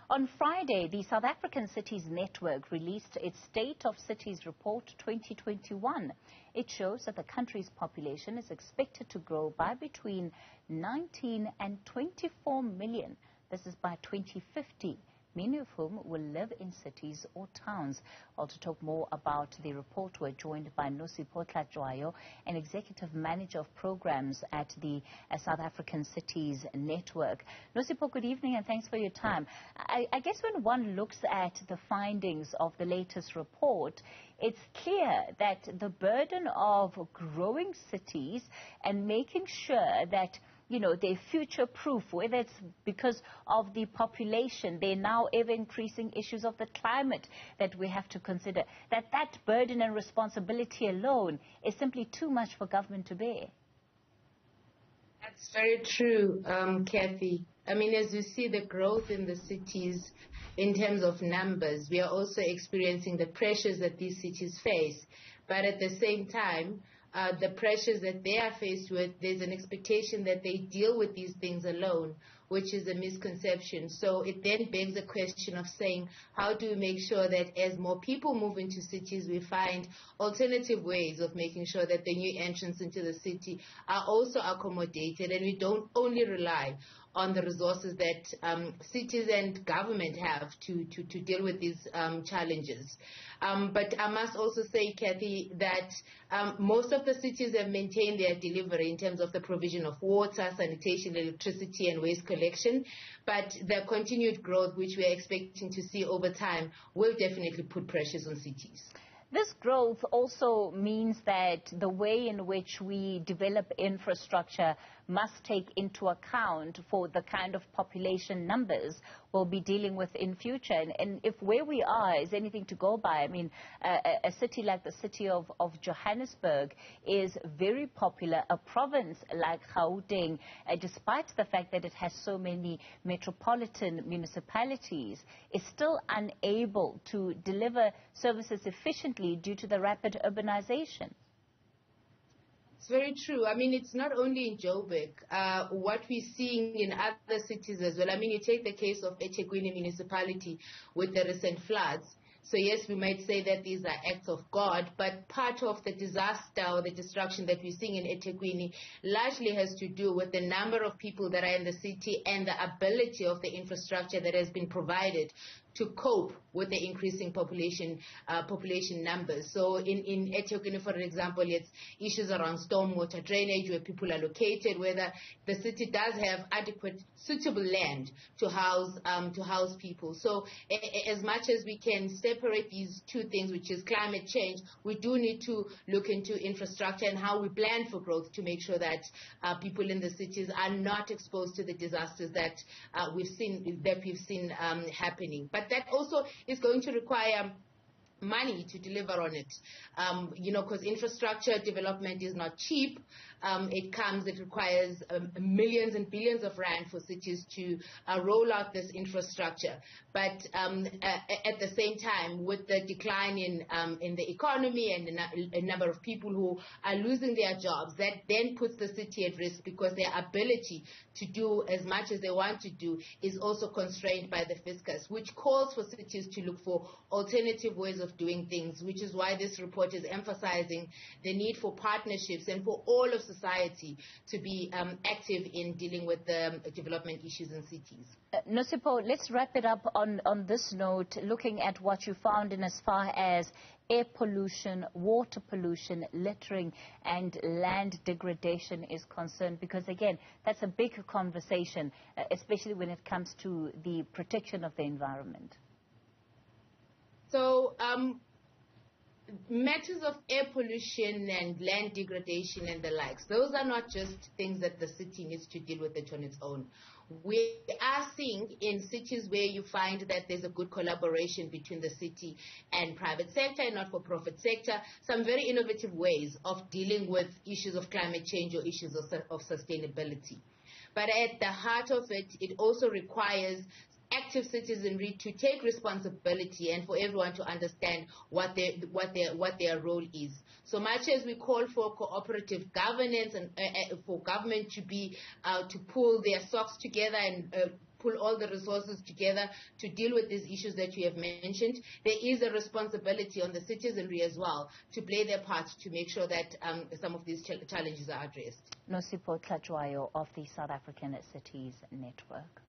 On Friday, the South African Cities Network released its State of Cities Report 2021. It shows that the country's population is expected to grow by between 19 and 24 million. This is by 2050. Many of whom will live in cities or towns. Well, to talk more about the report, we're joined by Nosipho Hlatshwayo, an Executive Manager of Programs at the South African Cities Network. Nosipho, good evening and thanks for your time. I guess when one looks at the findings of the latest report, it's clear that the burden of growing cities and making sure that they're future-proof, whether it's because of the population, they're now ever-increasing issues of the climate that we have to consider, that burden and responsibility alone is simply too much for government to bear. That's very true, Kathy. I mean, as you see the growth in the cities in terms of numbers, we are also experiencing the pressures that these cities face. But at the same time, the pressures that they are faced with, there's an expectation that they deal with these things alone, which is a misconception. So it then begs the question of saying, how do we make sure that as more people move into cities, we find alternative ways of making sure that the new entrants into the city are also accommodated, and we don't only rely on the resources that cities and government have to deal with these challenges. But I must also say, Kathy, that most of the cities have maintained their delivery in terms of the provision of water, sanitation, electricity, and waste collection. But the continued growth, which we are expecting to see over time, will definitely put pressures on cities. This growth also means that the way in which we develop infrastructure must take into account for the kind of population numbers we'll be dealing with in future. And if where we are is anything to go by, I mean, a city like the city of Johannesburg is very popular. A province like Gauteng, despite the fact that it has so many metropolitan municipalities, is still unable to deliver services efficiently due to the rapid urbanization. It's very true. I mean, it's not only in Joburg. What we're seeing in other cities as well. I mean, you take the case of eThekwini municipality with the recent floods. So yes, we might say that these are acts of God, but part of the disaster or the destruction that we're seeing in eThekwini largely has to do with the number of people that are in the city and the ability of the infrastructure that has been provided to cope with the increasing population numbers. So in eThekwini, for example, it's issues around stormwater drainage, where people are located, whether the city does have adequate, suitable land to house people. So as much as we can separate these two things, which is climate change, we do need to look into infrastructure and how we plan for growth to make sure that people in the cities are not exposed to the disasters that we've seen happening. But that also is going to require money to deliver on it, because infrastructure development is not cheap. It requires millions and billions of rand for cities to roll out this infrastructure. But at the same time, with the decline in the economy and a number of people who are losing their jobs, that then puts the city at risk, because their ability to do as much as they want to do is also constrained by the fiscus, which calls for cities to look for alternative ways of doing things, which is why this report is emphasizing the need for partnerships and for all of society to be active in dealing with the development issues in cities. Nosipho, let's wrap it up on this note, looking at what you found in as far as air pollution, water pollution, littering, and land degradation is concerned, because again, that's a big conversation, especially when it comes to the protection of the environment. So, matters of air pollution and land degradation and the likes, those are not just things that the city needs to deal with it on its own. We are seeing in cities where you find that there's a good collaboration between the city and private sector and not-for-profit sector, some very innovative ways of dealing with issues of climate change or issues of sustainability. But at the heart of it, it also requires active citizenry to take responsibility and for everyone to understand what their role is. So much as we call for cooperative governance and for government to pull their socks together and pull all the resources together to deal with these issues that you have mentioned. There is a responsibility on the citizenry as well to play their part to make sure that some of these challenges are addressed. Nosipho Hlatshwayo of the South African Cities Network.